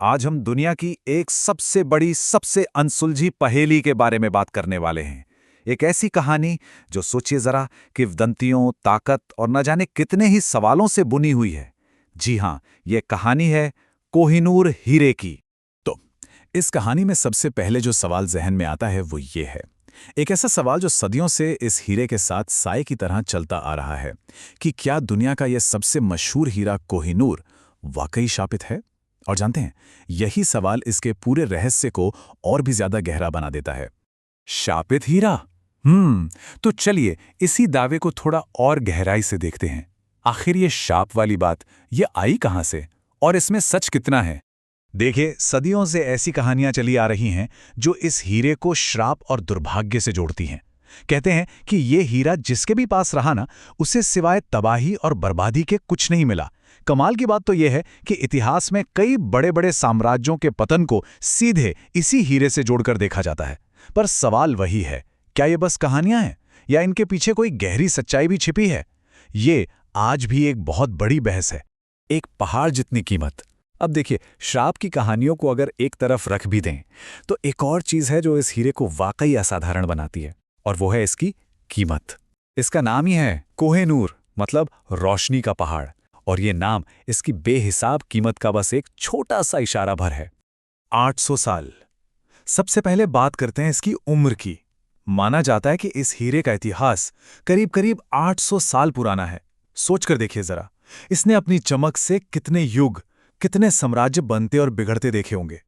आज हम दुनिया की एक सबसे बड़ी, सबसे अनसुलझी पहेली के बारे में बात करने वाले हैं। एक ऐसी कहानी जो सोचिए जरा, किंवदंतियों, ताकत और न जाने कितने ही सवालों से बुनी हुई है। जी हां, यह कहानी है कोहिनूर हीरे की। तो इस कहानी में सबसे पहले जो सवाल जहन में आता है वो ये है। एक ऐसा सवाल जो सदियों से इस हीरे के साथ साए की तरह चलता आ रहा है कि क्या दुनिया का यह सबसे मशहूर हीरा कोहिनूर वाकई शापित है? और जानते हैं, यही सवाल इसके पूरे रहस्य को और भी ज्यादा गहरा बना देता है। शापित हीरा? तो चलिए इसी दावे को थोड़ा और गहराई से देखते हैं। आखिर ये शाप वाली बात ये आई कहां से और इसमें सच कितना है? देखिए, सदियों से ऐसी कहानियां चली आ रही हैं जो इस हीरे को श्राप और दुर्भाग्य से जोड़ती हैं। कहते हैं कि ये हीरा जिसके भी पास रहा ना, उसे सिवाय तबाही और बर्बादी के कुछ नहीं मिला। कमाल की बात तो यह है कि इतिहास में कई बड़े-बड़े साम्राज्यों के पतन को सीधे इसी हीरे से जोड़कर देखा जाता है। पर सवाल वही है, क्या ये बस कहानियां हैं या इनके पीछे कोई गहरी सच्चाई भी छिपी है? ये आज भी एक बहुत बड़ी बहस है। एक पहाड़ जितनी कीमत। अब देखिए, श्राप की कहानियों को अगर एक तरफ रख भी दें, तो एक और चीज है जो इस हीरे को वाकई असाधारण बनाती है, और वो है इसकी कीमत। इसका नाम ही है कोहिनूर, मतलब रोशनी का पहाड़, और ये नाम इसकी बेहिसाब कीमत का बस एक छोटा सा इशारा भर है। 800 साल। सबसे पहले बात करते हैं इसकी उम्र की। माना जाता है कि इस हीरे का इतिहास करीब-करीब 800 साल पुराना है। सोचकर देखिए जरा, इसने अपनी चमक से कितने युग, कितने साम्राज्य बनते और बिगड़ते देखे होंगे।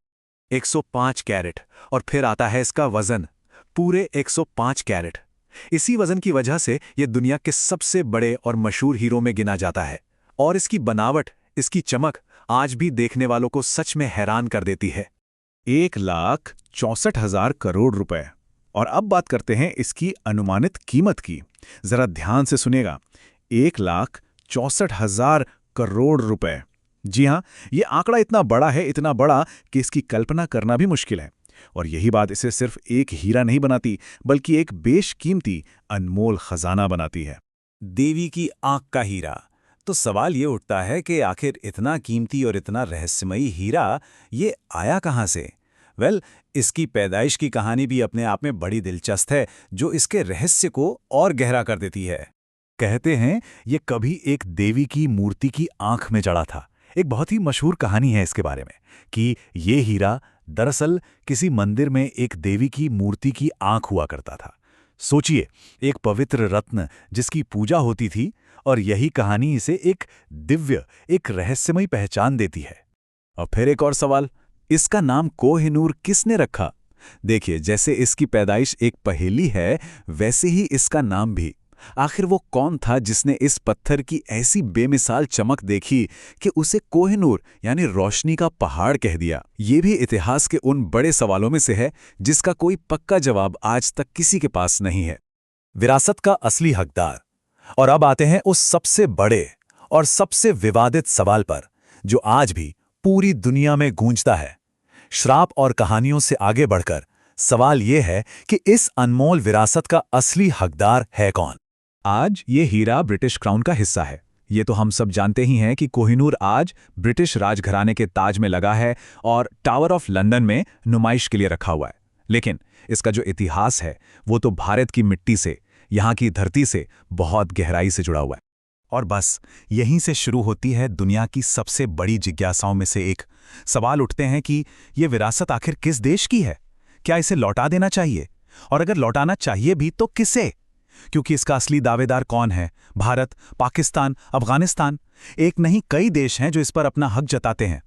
105 कैरेट, और फिर आता है इसका वजन, पूरे 105 कैरेट। इसी वजन की वजह से यह दुनिया के सबसे बड़े और मशहूर हीरों में गिना जाता है। और इसकी बनावट, इसकी चमक आज भी देखने वालों को सच में हैरान कर देती है। 1,64,000 करोड़ रुपए। और अब बात करते हैं इसकी अनुमानित कीमत की। जरा ध्यान से सुनिएगा, 1,64,000 करोड़ रुपए। जी हां, यह आंकड़ा इतना बड़ा है, इतना बड़ा कि इसकी कल्पना करना भी मुश्किल है। और यही बात इसे सिर्फ एक हीरा नहीं बनाती, बल्कि एक बेशकीमती, अनमोल खजाना बनाती है। देवी की आंख का हीरा। तो सवाल ये उठता है कि आखिर इतना कीमती और इतना रहस्यमयी हीरा ये आया कहाँ से? इसकी पैदाइश की कहानी भी अपने आप में बड़ी दिलचस्प है, जो इसके रहस्य को और गहरा कर देती है। कहते हैं ये कभी एक देवी की मूर्ति की आंख में जड़ा था। एक बहुत ही मशहूर कहानी है इसके बारे में कि ये हीरा दरअसल किसी मंदिर में एक देवी की मूर्ति की आंख हुआ करता था। सोचिए, एक पवित्र रत्न जिसकी पूजा होती थी, और यही कहानी इसे एक दिव्य, एक रहस्यमयी पहचान देती है। और फिर एक और सवाल, इसका नाम कोहिनूर किसने रखा? देखिए, जैसे इसकी पैदाइश एक पहेली है, वैसे ही इसका नाम भी। आखिर वो कौन था जिसने इस पत्थर की ऐसी बेमिसाल चमक देखी कि उसे कोहिनूर यानी रोशनी का पहाड़ कह दिया? ये भी इतिहास के उन बड़े सवालों में से है जिसका कोई पक्का जवाब आज तक किसी के पास नहीं है। विरासत का असली हकदार। और अब आते हैं उस सबसे बड़े और सबसे विवादित सवाल पर, जो आज भी पूरी दुनिया में गूंजता है। श्राप और कहानियों से आगे बढ़कर सवाल यह है कि इस अनमोल विरासत का असली हकदार है कौन? आज ये हीरा ब्रिटिश क्राउन का हिस्सा है। ये तो हम सब जानते ही हैं कि कोहिनूर आज ब्रिटिश राजघराने के ताज में लगा है और टावर ऑफ लंदन में नुमाइश के लिए रखा हुआ है। लेकिन इसका जो इतिहास है वो तो भारत की मिट्टी से, यहाँ की धरती से बहुत गहराई से जुड़ा हुआ है। और बस यहीं से शुरू होती है दुनिया की सबसे बड़ी जिज्ञासाओं में से एक। सवाल उठते हैं कि ये विरासत आखिर किस देश की है? क्या इसे लौटा देना चाहिए? और अगर लौटाना चाहिए भी तो किसे? क्योंकि इसका असली दावेदार कौन है? भारत, पाकिस्तान, अफगानिस्तान? एक नहीं, कई देश हैं जो इस पर अपना हक जताते हैं।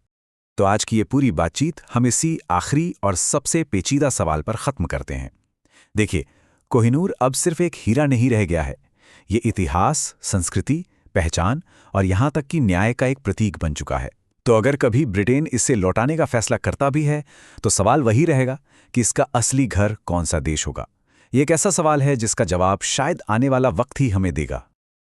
तो आज की ये पूरी बातचीत हम इसी आखिरी और सबसे पेचीदा सवाल पर खत्म करते हैं। देखिए, कोहिनूर अब सिर्फ एक हीरा नहीं रह गया है। ये इतिहास, संस्कृति, पहचान और यहाँ तक कि न्याय का एक प्रतीक बन चुका है। तो अगर कभी ब्रिटेन इसे लौटाने का फैसला करता भी है, तो सवाल वही रहेगा कि इसका असली घर कौन सा देश होगा। ये एक ऐसा सवाल है जिसका जवाब शायद आने वाला वक्त ही हमें देगा।